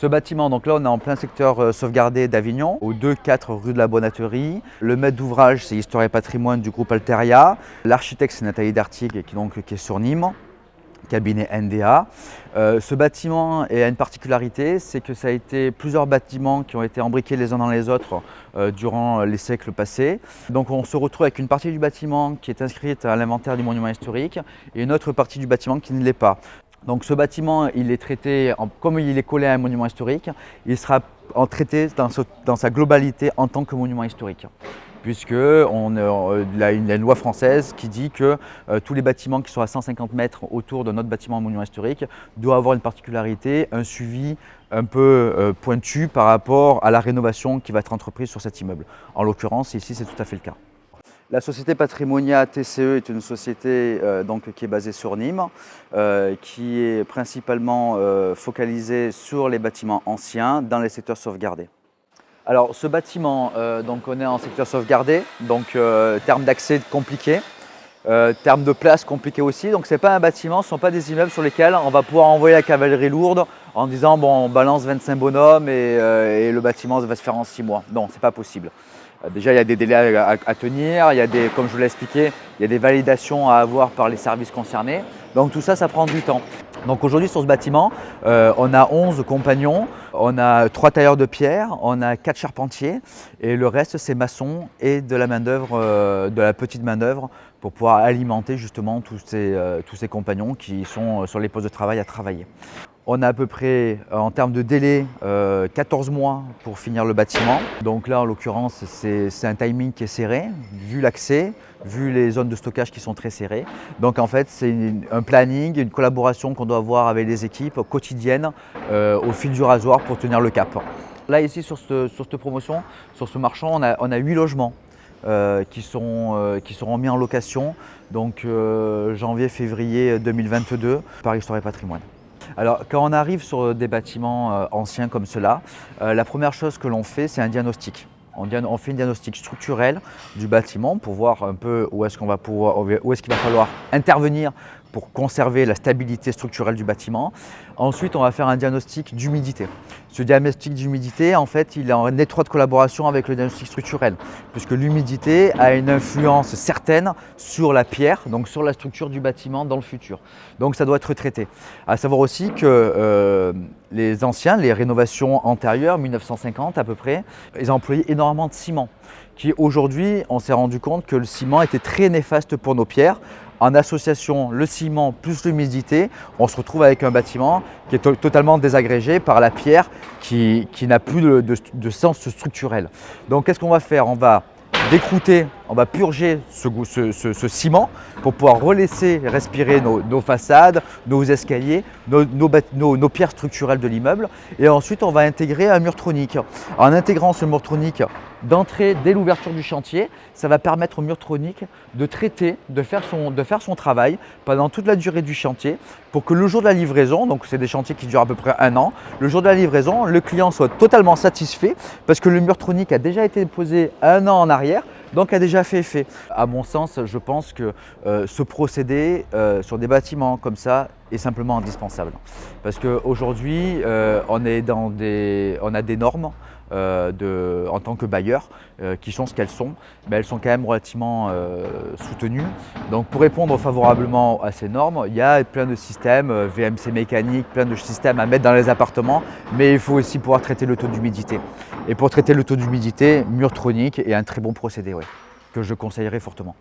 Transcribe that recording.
Ce bâtiment, donc là on est en plein secteur sauvegardé d'Avignon, au 2-4 rue de la Bonnaterie. Le maître d'ouvrage c'est Histoire et Patrimoine du groupe Alteria. L'architecte c'est Nathalie Dartigue qui est sur Nîmes, cabinet NDA. Ce bâtiment a une particularité, c'est que ça a été plusieurs bâtiments qui ont été embriqués les uns dans les autres durant les siècles passés. Donc on se retrouve avec une partie du bâtiment qui est inscrite à l'inventaire du monument historique et une autre partie du bâtiment qui ne l'est pas. Donc ce bâtiment, il est traité, comme il est collé à un monument historique, il sera traité dans sa globalité en tant que monument historique. Puisque il y a une loi française qui dit que tous les bâtiments qui sont à 150 mètres autour de notre bâtiment monument historique doivent avoir une particularité, un suivi un peu pointu par rapport à la rénovation qui va être entreprise sur cet immeuble. En l'occurrence, ici, c'est tout à fait le cas. La société Patrimonia TCE est une société qui est basée sur Nîmes, qui est principalement focalisée sur les bâtiments anciens dans les secteurs sauvegardés. Alors ce bâtiment, on est en secteur sauvegardé, donc terme d'accès compliqué, terme de place compliqué aussi. Donc ce n'est pas un bâtiment, ce ne sont pas des immeubles sur lesquels on va pouvoir envoyer la cavalerie lourde en disant bon on balance 25 bonhommes et le bâtiment va se faire en 6 mois. Non, ce n'est pas possible. Déjà, il y a des délais à tenir, comme je vous l'ai expliqué, il y a des validations à avoir par les services concernés. Donc tout ça, ça prend du temps. Donc aujourd'hui sur ce bâtiment, on a 11 compagnons, on a 3 tailleurs de pierre, on a 4 charpentiers et le reste c'est maçons et de la main-d'œuvre, de la petite main-d'œuvre pour pouvoir alimenter justement tous ces compagnons qui sont sur les postes de travail à travailler. On a à peu près, en termes de délai, 14 mois pour finir le bâtiment. Donc là, en l'occurrence, c'est un timing qui est serré, vu l'accès, vu les zones de stockage qui sont très serrées. Donc en fait, c'est un planning, une collaboration qu'on doit avoir avec les équipes quotidiennes au fil du rasoir pour tenir le cap. Là, ici, sur cette promotion, sur ce marchand, on a 8 logements qui seront mis en location, donc janvier-février 2022 par Histoire et Patrimoine. Alors, quand on arrive sur des bâtiments anciens comme cela, la première chose que l'on fait, c'est un diagnostic. On fait un diagnostic structurel du bâtiment pour voir un peu où est-ce qu'il va falloir intervenir pour conserver la stabilité structurelle du bâtiment. Ensuite, on va faire un diagnostic d'humidité. Ce diagnostic d'humidité, en fait, il est en étroite collaboration avec le diagnostic structurel, puisque l'humidité a une influence certaine sur la pierre, donc sur la structure du bâtiment dans le futur. Donc ça doit être traité. À savoir aussi que les rénovations antérieures, 1950 à peu près, ils ont employé énormément de ciment. Aujourd'hui, on s'est rendu compte que le ciment était très néfaste pour nos pierres. En association, le ciment plus l'humidité, on se retrouve avec un bâtiment qui est totalement désagrégé par la pierre qui n'a plus de sens structurel. Donc qu'est-ce qu'on va faire? On va décrouter, on va purger ce ciment pour pouvoir relaisser respirer nos façades, nos escaliers, nos pierres structurelles de l'immeuble. Et ensuite, on va intégrer un mur tronique. En intégrant ce mur tronique d'entrée dès l'ouverture du chantier, ça va permettre au mur tronique de traiter, de faire son travail pendant toute la durée du chantier pour que le jour de la livraison, donc c'est des chantiers qui durent à peu près 1 an, le jour de la livraison, le client soit totalement satisfait parce que le mur tronique a déjà été posé 1 an en arrière, donc a déjà fait effet. À mon sens, je pense que ce procédé sur des bâtiments comme ça est simplement indispensable. Parce qu'aujourd'hui, on a des normes en tant que bailleur qui sont ce qu'elles sont, mais elles sont quand même relativement soutenues. Donc pour répondre favorablement à ces normes, il y a plein de systèmes, VMC mécanique, plein de systèmes à mettre dans les appartements, mais il faut aussi pouvoir traiter le taux d'humidité. Et pour traiter le taux d'humidité, mur tronique est un très bon procédé, que je conseillerais fortement.